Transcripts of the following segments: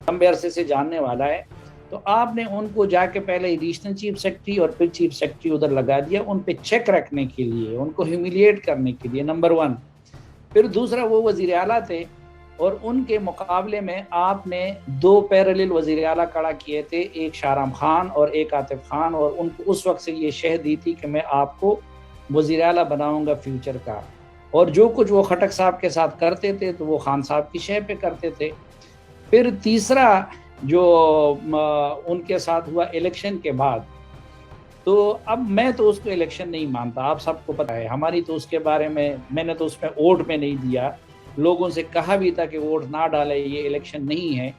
لمبے عرصے سے جاننے والا ہے، تو آپ نے ان کو جا کے پہلے ایڈیشنل چیف سیکرٹری اور پھر چیف سیکرٹری ادھر لگا دیا، ان پہ چیک رکھنے کے لیے، ان کو ہیومیلیٹ کرنے کے لیے، نمبر ون۔ پھر دوسرا، وہ وزیر اعلیٰ تھے اور ان کے مقابلے میں آپ نے دو پیرالل وزیر اعلیٰ کھڑا کیے تھے، ایک شاہرام خان اور ایک عاطف خان، اور ان کو اس وقت سے یہ شہ دی تھی کہ میں آپ کو وزیر اعلیٰ بناؤں گا فیوچر کا، اور جو کچھ وہ خٹک صاحب کے ساتھ کرتے تھے تو وہ خان صاحب کی شہ پہ کرتے تھے۔ پھر تیسرا جو ان کے ساتھ ہوا الیکشن کے بعد، تو اب میں تو اس کو الیکشن نہیں مانتا، آپ سب کو پتہ ہے ہماری تو اس کے بارے میں نے تو اس میں ووٹ میں نہیں دیا، لوگوں سے کہا بھی تھا کہ ووٹ نہ ڈالے، یہ الیکشن نہیں ہے۔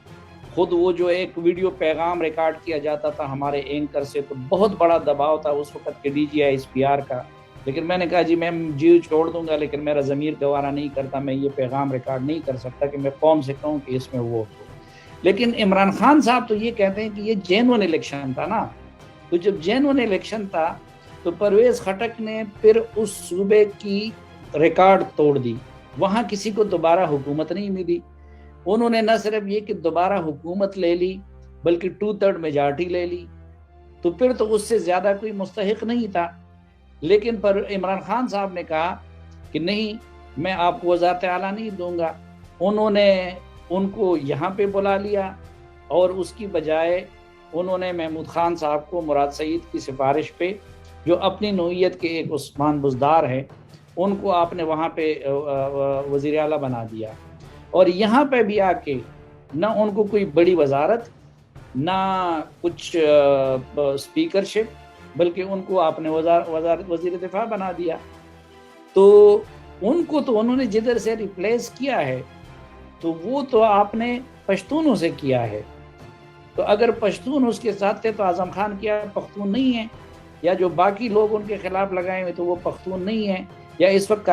خود وہ جو ایک ویڈیو پیغام ریکارڈ کیا جاتا تھا ہمارے اینکر سے، تو بہت بڑا دباؤ تھا اس وقت کے DGI SPR کا، لیکن میں نے کہا جی میں جیو چھوڑ دوں گا، لیکن میرا ضمیر گوارا نہیں کرتا، میں یہ پیغام ریکارڈ نہیں کر سکتا کہ میں قوم سے کہوں کہ اس میں ووٹ دو۔ لیکن عمران خان صاحب تو یہ کہتے ہیں کہ یہ جینون الیکشن تھا نا، تو جب جینون الیکشن تھا تو پرویز خٹک نے پھر اس صوبے کی ریکارڈ توڑ دی، وہاں کسی کو دوبارہ حکومت نہیں ملی، انہوں نے نہ صرف یہ کہ دوبارہ حکومت لے لی بلکہ 2/3 میجارٹی لے لی، تو پھر تو اس سے زیادہ کوئی مستحق نہیں تھا۔ لیکن پر عمران خان صاحب نے کہا کہ نہیں، میں آپ کو وزارت اعلیٰ نہیں دوں گا، انہوں نے ان کو یہاں پہ بلا لیا، اور اس کی بجائے انہوں نے محمود خان صاحب کو مراد سعید کی سفارش پہ، جو اپنی نوعیت کے ایک عثمان بزدار ہیں، ان کو آپ نے وہاں پہ وزیر اعلیٰ بنا دیا، اور یہاں پہ بھی آ کے نہ ان کو کوئی بڑی وزارت، نہ کچھ اسپیکرشپ، بلکہ ان کو آپ نے وزیر دفاع بنا دیا۔ تو ان کو تو انہوں نے جدھر سے ریپلیس کیا ہے تو وہ تو آپ نے پشتونوں سے کیا ہے، تو اگر پشتون اس کے ساتھ تھے تو اعظم خان کیا پختون نہیں ہے؟ یا جو باقی لوگ ان کے خلاف لگائے ہوئے تو وہ پختون نہیں ہیں؟ یا اس وقت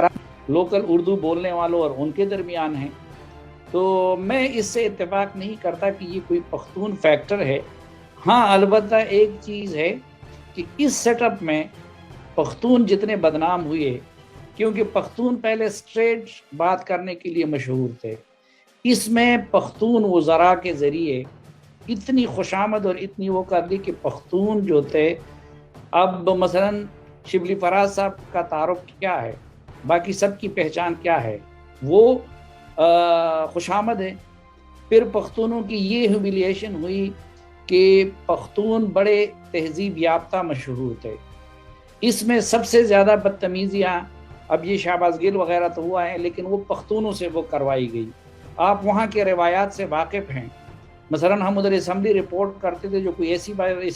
لوکل اردو بولنے والوں اور ان کے درمیان ہیں؟ تو میں اس سے اتفاق نہیں کرتا کہ یہ کوئی پختون فیکٹر ہے۔ ہاں البتہ ایک چیز ہے کہ اس سیٹ اپ میں پختون جتنے بدنام ہوئے، کیونکہ پختون پہلے اسٹریٹ بات کرنے کے لیے مشہور تھے، اس میں پختون وزراء کے ذریعے اتنی خوشامد اور اتنی وہ کر دی کہ پختون جو تھے، اب مثلا شبلی فراز صاحب کا تعارف کیا ہے، باقی سب کی پہچان کیا ہے، وہ خوشامد ہے۔ پھر پختونوں کی یہ ہیومیلیشن ہوئی کہ پختون بڑے تہذیب یافتہ مشہور تھے، اس میں سب سے زیادہ بدتمیزیاں، اب یہ شہباز گل وغیرہ تو ہوا ہے، لیکن وہ پختونوں سے وہ کروائی گئی۔ آپ وہاں کے روایات سے واقف ہیں، مثلا ہم ادھر اسمبلی رپورٹ کرتے تھے، جو کوئی ایسی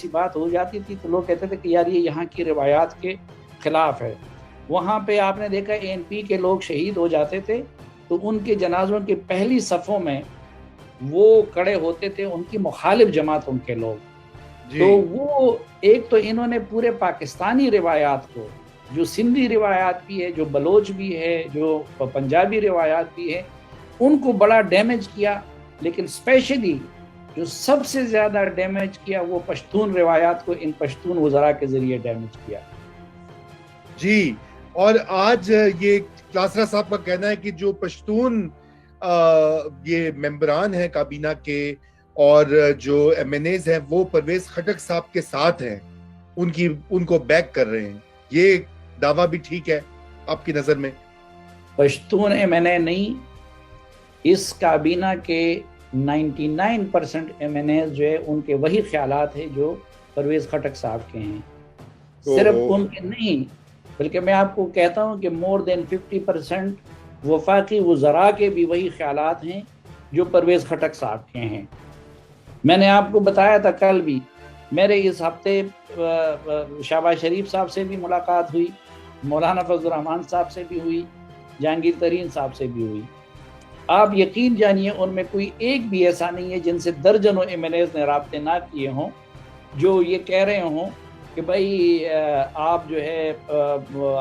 بات ہو جاتی تھی تو لوگ کہتے تھے کہ یار یہ یہاں کی روایات کے خلاف ہے۔ وہاں پہ آپ نے دیکھا ANP کے لوگ شہید ہو جاتے تھے تو ان کے جنازوں کی پہلی صفوں میں وہ کھڑے ہوتے تھے ان کی مخالف جماعتوں کے لوگ، تو وہ ایک تو انہوں نے پورے پاکستانی روایات کو، جو سندھی روایات بھی ہے، جو بلوچ بھی ہے، جو پنجابی روایات بھی ہے، ان کو بڑا ڈیمیج کیا، لیکن اسپیشلی جو سب سے زیادہ ڈیمیج کیا وہ پشتون روایات کو ان پشتون وزراء کے ذریعے ڈیمیج کیا۔ جی، اور آج یہ کلاسرا صاحب کا کہنا ہے کہ جو پشتون یہ ممبران ہیں کابینہ کے اور جو MNAs ہیں وہ پرویز خٹک صاحب کے ساتھ ہیں، ان کو بیک کر رہے ہیں، یہ دعویٰ بھی ٹھیک ہے آپ کی نظر میں؟ پشتون MNA نہیں، اس کابینہ کے 99% MNAs جو ہے ان کے وہی خیالات ہیں جو پرویز خٹک صاحب کے ہیں، صرف ان کے نہیں بلکہ میں آپ کو کہتا ہوں کہ more than 50% وفاقی وزراء کے بھی وہی خیالات ہیں جو پرویز خٹک صاحب کے ہیں۔ میں نے آپ کو بتایا تھا کل بھی، میرے اس ہفتے شہباز شریف صاحب سے بھی ملاقات ہوئی، مولانا فضل الرحمان صاحب سے بھی ہوئی، جہانگیر ترین صاحب سے بھی ہوئی۔ آپ یقین جانیے ان میں کوئی ایک بھی ایسا نہیں ہے جن سے درجنوں MNAs نے رابطے نہ کیے ہوں جو یہ کہہ رہے ہوں کہ بھائی آپ جو ہے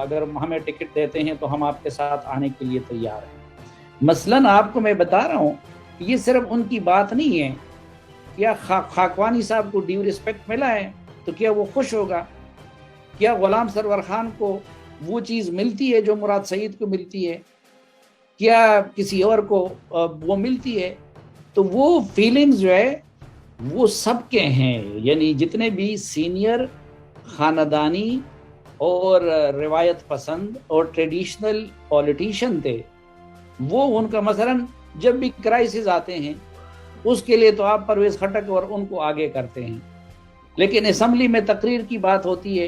اگر ہمیں ٹکٹ دیتے ہیں تو ہم آپ کے ساتھ آنے کے لیے تیار ہیں۔ مثلاً آپ کو میں بتا رہا ہوں کہ یہ صرف ان کی بات نہیں ہے، کیا خاکوانی صاحب کو ڈیو رسپیکٹ ملا ہے تو کیا وہ خوش ہوگا؟ کیا غلام سرور خان کو وہ چیز ملتی ہے جو مراد سعید کو ملتی ہے؟ کیا کسی اور کو وہ ملتی ہے؟ تو وہ فیلنگز جو ہے وہ سب کے ہیں، یعنی جتنے بھی سینئر خاندانی اور روایت پسند اور ٹریڈیشنل پولیٹیشین تھے، وہ ان کا مثلاً جب بھی کرائسس آتے ہیں اس کے لیے تو آپ پرویز خٹک اور ان کو آگے کرتے ہیں، لیکن اسمبلی میں تقریر کی بات ہوتی ہے،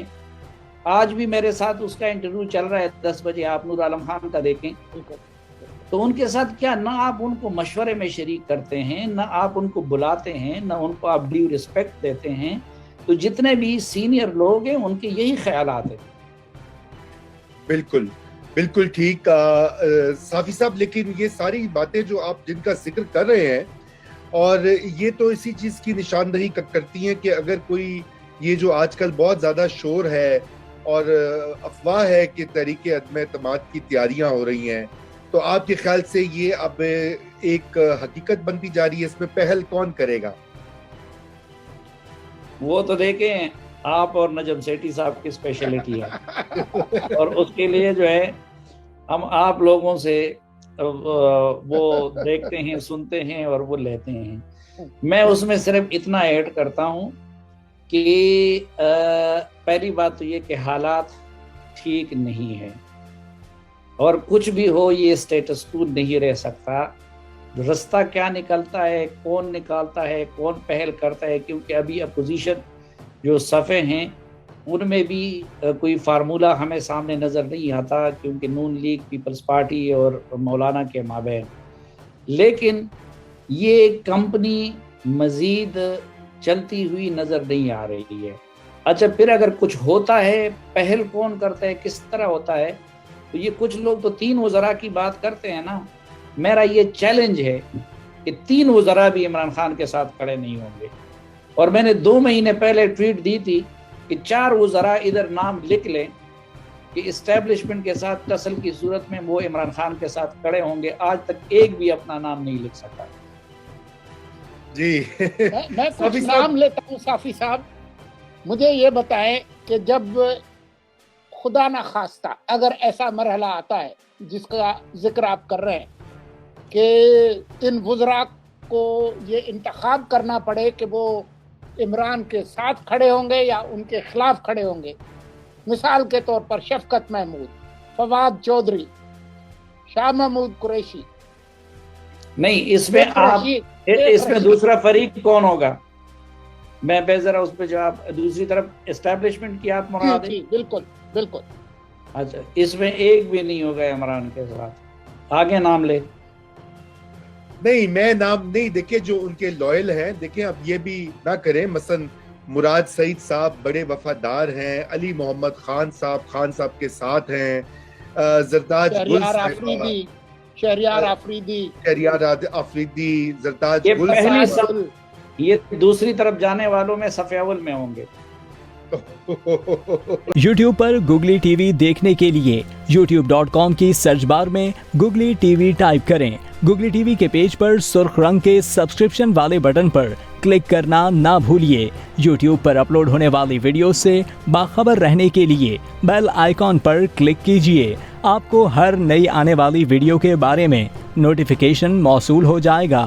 آج بھی میرے ساتھ اس کا انٹرویو چل رہا ہے 10 بجے، آپ نور عالم خان کا دیکھیں، تو ان کے ساتھ کیا نہ آپ ان کو مشورے میں شریک کرتے ہیں، نہ آپ ان کو بلاتے ہیں، نہ ان کو آپ ڈیو رسپیکٹ دیتے ہیں. تو جتنے بھی سینئر لوگ ہیں ان کے یہی خیالات ہیں. بالکل بالکل ٹھیک صافی صاحب، لیکن یہ ساری باتیں جو آپ جن کا ذکر کر رہے ہیں، اور یہ تو اسی چیز کی نشاندہی کرتی ہیں کہ اگر کوئی یہ جو آج کل بہت زیادہ شور ہے اور افواہ ہے کہ تحریک عدم اعتماد کی تیاریاں ہو رہی ہیں، تو آپ کے خیال سے یہ اب ایک حقیقت بنتی جا رہی ہے، اس میں پہل کون کرے گا؟ وہ تو دیکھیں آپ اور نجم سیٹھی صاحب کی اسپیشلٹی ہے، اور اس کے لیے جو ہے ہم آپ لوگوں سے وہ دیکھتے ہیں، سنتے ہیں اور وہ لیتے ہیں. میں اس میں صرف اتنا ایڈ کرتا ہوں کہ پہلی بات تو یہ کہ حالات ٹھیک نہیں ہے، اور کچھ بھی ہو یہ اسٹیٹس کو نہیں رہ سکتا. رستہ کیا نکلتا ہے، کون نکالتا ہے، کون پہل کرتا ہے، کیونکہ ابھی اپوزیشن جو صفے ہیں ان میں بھی کوئی فارمولہ ہمیں سامنے نظر نہیں آتا، کیونکہ نون لیگ، پیپلز پارٹی اور مولانا کے مابین. لیکن یہ کمپنی مزید چلتی ہوئی نظر نہیں آ رہی ہے. اچھا پھر اگر کچھ ہوتا ہے، پہل کون کرتا ہے، کس طرح ہوتا ہے، تو یہ کچھ لوگ تو 3 وزراء کی بات کرتے ہیں نا. میرا یہ چیلنج ہے کہ 3 وزراء بھی عمران خان کے ساتھ کھڑے نہیں ہوں گے. اور میں نے 2 مہینے پہلے ٹویٹ دی تھی کہ 4 وزراء ادھر نام لکھ لیں کہ اسٹیبلشمنٹ کے ساتھ تصل کی صورت میں وہ عمران خان کے ساتھ کھڑے ہوں گے. آج تک ایک بھی اپنا نام نہیں لکھ سکا. جی میں کچھ نام لیتا ہوں صافی صاحب. مجھے یہ بتائیں کہ جب خدا نہ خواستہ اگر ایسا مرحلہ آتا ہے جس کا ذکر آپ کر رہے ہیں کہ ان وزراء کو یہ انتخاب کرنا پڑے کہ وہ عمران کے ساتھ کھڑے ہوں گے یا ان کے خلاف کھڑے ہوں گے، مثال کے طور پر شفقت محمود، فواد چودھری، شاہ محمود قریشی. نہیں، اس میں آپ اس میں دوسرا فریق کون ہوگا؟ میں بے ذرا اس پہ جواب. دوسری طرف اسٹیبلشمنٹ کی آپ مراد ہے؟ بالکل بالکل. اچھا اس میں ایک بھی نہیں ہوگا عمران کے ساتھ. آگے نام لے. نہیں میں نام نہیں. دیکھیں جو ان کے لوئل ہیں، دیکھیں اب یہ بھی نہ کریں. مثلا مراد سعید صاحب بڑے وفادار ہیں، علی محمد خان صاحب کے ساتھ ہیں، زرداج گل شہریار آفریدی، زرداج یہ گل پہلی سب، یہ دوسری طرف جانے والوں میں صف اول میں ہوں گے. یوٹیوب پر گوگلی ٹی وی دیکھنے کے لیے youtube.com کی سرچ بار میں گوگلی ٹی وی ٹائپ کریں. گوگلی ٹی وی کے پیج پر سرخ رنگ کے سبسکرپشن والے بٹن پر کلک کرنا نہ بھولیے. یوٹیوب پر اپلوڈ ہونے والی ویڈیو سے باخبر رہنے کے لیے بیل آئیکن پر کلک کیجیے. آپ کو ہر نئی آنے والی ویڈیو کے بارے میں نوٹیفیکیشن موصول ہو جائے گا.